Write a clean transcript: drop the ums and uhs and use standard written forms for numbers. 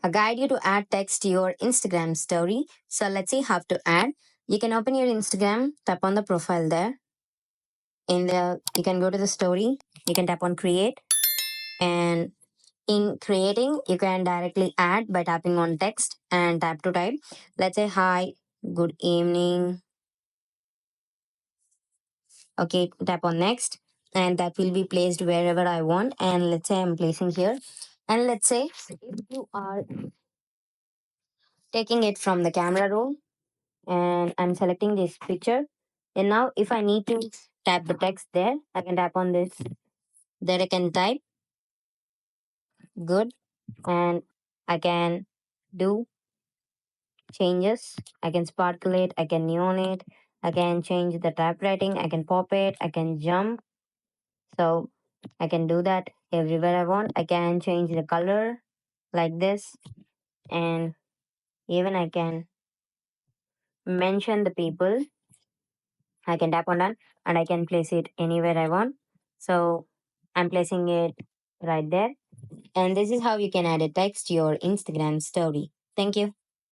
a guide you to add text to your Instagram story. So let's see how to add. You can open your Instagram, tap on the profile there. You can go to the story, you can tap on create, and in creating, you can directly add by tapping on text and tap to type. Let's say hi, good evening. Okay, tap on next, and that will be placed wherever I want. And let's say I'm placing here. And let's say if you are taking it from the camera roll, and I'm selecting this picture. And now if I need to tap the text there, I can tap on this. There I can type good, and I can do changes. I can sparkle it, I can neon it, I can change the typewriting, I can pop it, I can jump. So I can do that everywhere I want. I can change the color like this, and even I can mention the people. I can tap on that and I can place it anywhere I want. So I'm placing it right there. And this is how you can add a text to your Instagram story. Thank you.